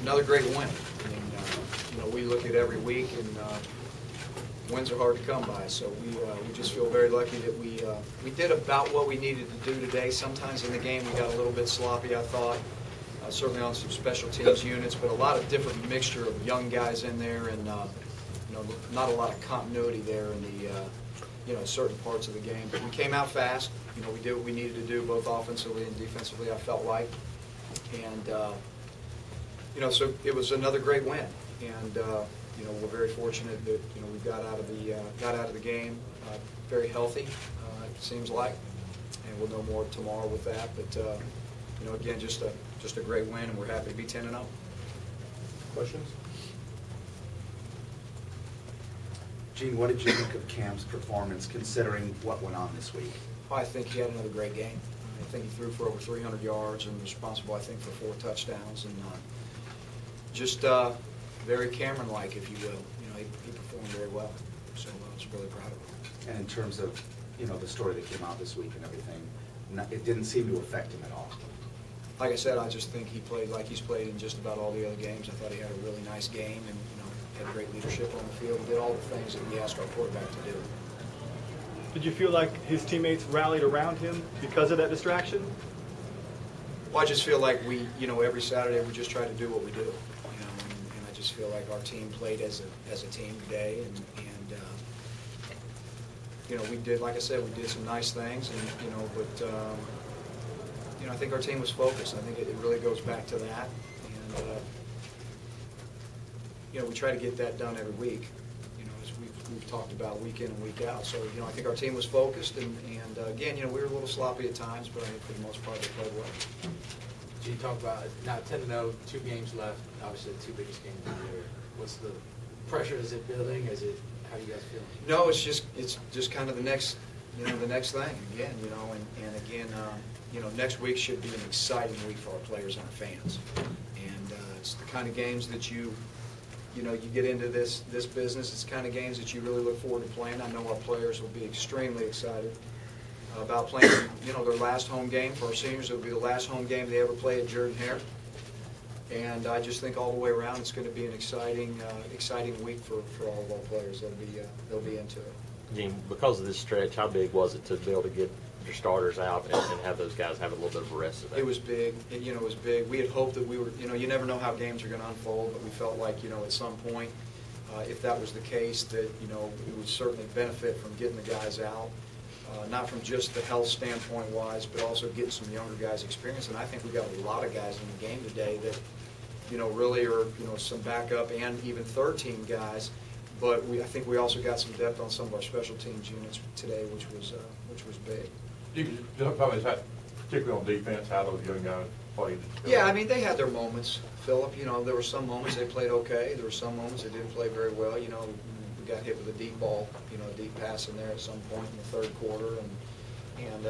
Another great win. We look at every week, and wins are hard to come by. So we just feel very lucky that we did about what we needed to do today. Sometimes in the game we got a little bit sloppy, I thought, certainly on some special teams units, but a lot of different mixture of young guys in there, and not a lot of continuity there in the certain parts of the game. But we came out fast. We did what we needed to do, both offensively and defensively, I felt like. And so it was another great win. And we're very fortunate that we got out of the game very healthy. It seems like, and we'll know more tomorrow with that. But again, just a great win, and we're happy to be 10-0. Questions? Gene, what did you think of Cam's performance, considering what went on this week? I think he had another great game. I think he threw for over 300 yards and was responsible, I think, for 4 touchdowns, and just very Cameron-like, if you will. He performed very well, so I was really proud of him. And in terms of the story that came out this week and everything, it didn't seem to affect him at all. Like I said, I just think he played like he's played in just about all the other games. I thought he had a really nice game, and had great leadership on the field. He did all the things that we asked our quarterback to do. Did you feel like his teammates rallied around him because of that distraction? Well, I just feel like we, every Saturday we just try to do what we do. And I just feel like our team played as a team today, and we did, like I said, we did some nice things, and but I think our team was focused. I think it really goes back to that, and we try to get that done every week, as we've talked about week in and week out. So, I think our team was focused, and again, we were a little sloppy at times, but I think for the most part they played well. So you talk about now 10-0, 2 games left, obviously the 2 biggest games of the year. What's the pressure? Is it building? How do you guys feel? No, it's just kind of the next, the next thing again, and again, next week should be an exciting week for our players and our fans, and it's the kind of games that you get into this business. It's the kind of games that you really look forward to playing. I know our players will be extremely excited about playing, their last home game. For our seniors, it'll be the last home game they ever play at Jordan-Hare. And I just think all the way around it's going to be an exciting week for all of our players. They'll be into it. Gene, because of this stretch, how big was it to be able to get your starters out and have those guys have a little bit of a rest of that? It was big. It was big. We had hoped that we were, you never know how games are going to unfold, but we felt like, at some point, if that was the case, that, we would certainly benefit from getting the guys out, not from just the health standpoint wise, but also getting some younger guys experience. And I think we got a lot of guys in the game today that, really are, some backup and even third-team guys. But I think we also got some depth on some of our special teams units today, which was big. You can tell me that, particularly on defense, how those young guys played. Yeah, I mean, they had their moments, Philip. There were some moments they played okay. There were some moments they didn't play very well. We got hit with a deep ball, a deep pass in there at some point in the 3rd quarter, and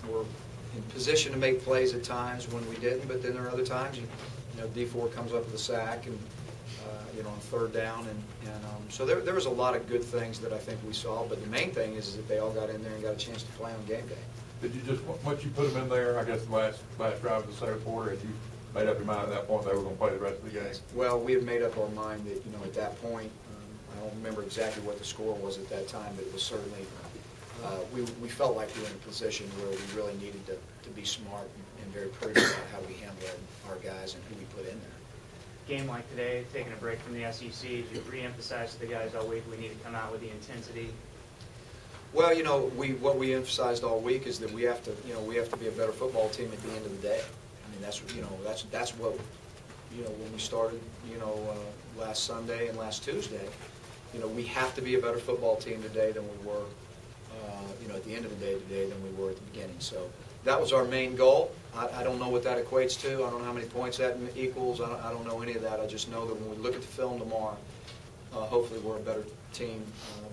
we're in position to make plays at times when we didn't, but then there are other times, D4 comes up with a sack and on 3rd down, and so there was a lot of good things that I think we saw, but the main thing is that they all got in there and got a chance to play on game day. Did you just, once you put them in there, I guess the last drive of the 2nd quarter, had you made up your mind at that point they were going to play the rest of the game? Well, we had made up our mind that, at that point, I don't remember exactly what the score was at that time, but it was certainly, we felt like we were in a position where we really needed to be smart and very prudent about how we handle our guys and who we put in there. Game like today, taking a break from the SEC, you re-emphasize to the guys all week we need to come out with the intensity? Well, what we emphasized all week is that we have to be a better football team at the end of the day. I mean, that's what when we started, last Sunday and last Tuesday, we have to be a better football team today than we were, at the end of the day today than we were at the beginning. So that was our main goal. I don't know what that equates to. I don't know how many points that equals. I don't know any of that. I just know that when we look at the film tomorrow, hopefully we're a better team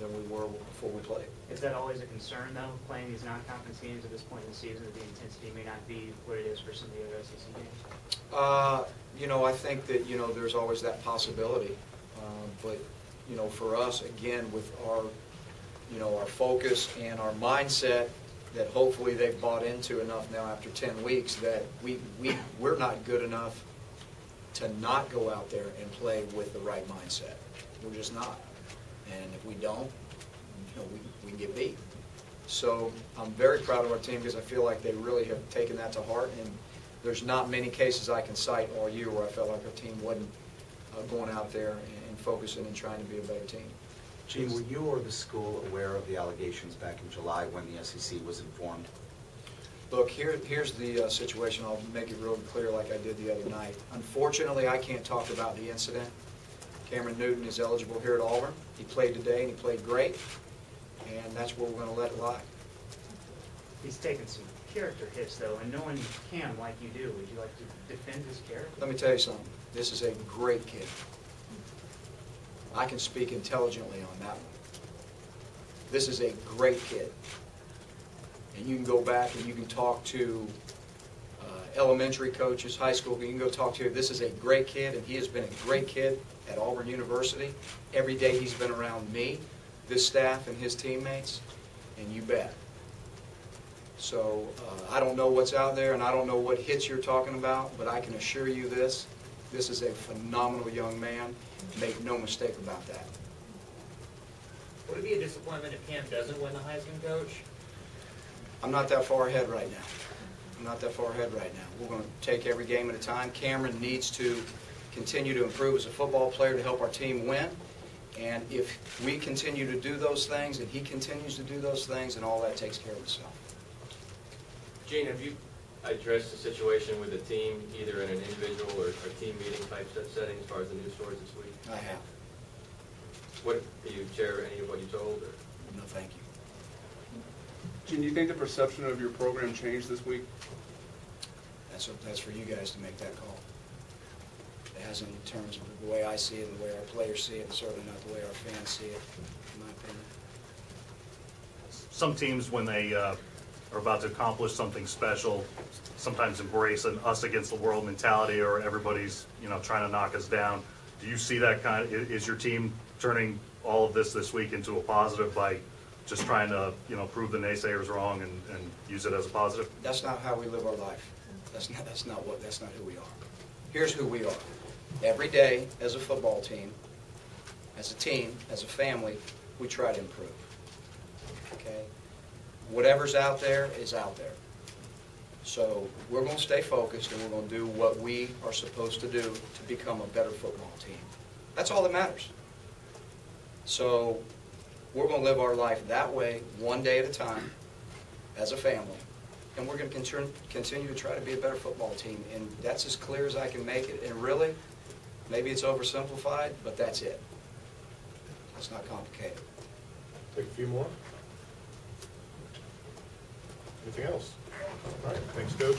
than we were before we played. Is that always a concern, though, playing these non-conference games at this point in the season, that the intensity may not be what it is for some of the other SEC games? I think that, there's always that possibility. But, for us, again, with our, our focus and our mindset that hopefully they've bought into enough now after 10 weeks that we're not good enough to not go out there and play with the right mindset. We're just not. And if we don't, we can get beat. So I'm very proud of our team because I feel like they really have taken that to heart. And there's not many cases I can cite all year where I felt like our team wasn't going out there and focusing and trying to be a better team. Gene, were you or the school aware of the allegations back in July when the SEC was informed? Look, here's the situation. I'll make it real clear like I did the other night. Unfortunately, I can't talk about the incident. Cameron Newton is eligible here at Auburn. He played today, and he played great, and that's where we're going to let it lie. He's taken some character hits, though, and knowing Cam like you do, would you like to defend his character? Let me tell you something. This is a great kid. I can speak intelligently on that one. This is a great kid. And you can go back and you can talk to elementary coaches, high school, you can go talk to him. This is a great kid, and he has been a great kid at Auburn University. Every day he's been around me, this staff, and his teammates, and you bet. So I don't know what's out there, and I don't know what hits you're talking about, but I can assure you this is a phenomenal young man. Make no mistake about that. Would it be a disappointment if Cam doesn't win the Heisman, Coach? I'm not that far ahead right now. I'm not that far ahead right now. We're going to take every game at a time. Cameron needs to continue to improve as a football player to help our team win. And if we continue to do those things and he continues to do those things, then all that takes care of itself. Gene, have you addressed the situation with the team, either in an individual or team meeting type setting as far as the news stories this week? I have. What, do you share any of what you told? Or? No, thank you. Gene, do you think the perception of your program changed this week? That's for you guys to make that call. It hasn't in terms of the way I see it and the way our players see it, and certainly not the way our fans see it, in my opinion. Some teams, when they are about to accomplish something special, sometimes embrace an us against the world mentality, or everybody's trying to knock us down. Do you see that kind of? Is your team turning all of this week into a positive by just trying to prove the naysayers wrong and use it as a positive? That's not how we live our life. That's not who we are. Here's who we are. Every day, as a football team, as a family, we try to improve. Okay? Whatever's out there is out there. So we're going to stay focused, and we're going to do what we are supposed to do to become a better football team. That's all that matters. So we're going to live our life that way, one day at a time, as a family. And we're going to continue to try to be a better football team. And that's as clear as I can make it. And really, maybe it's oversimplified, but that's it. It's not complicated. Take a few more. Anything else? All right, thanks, Coach.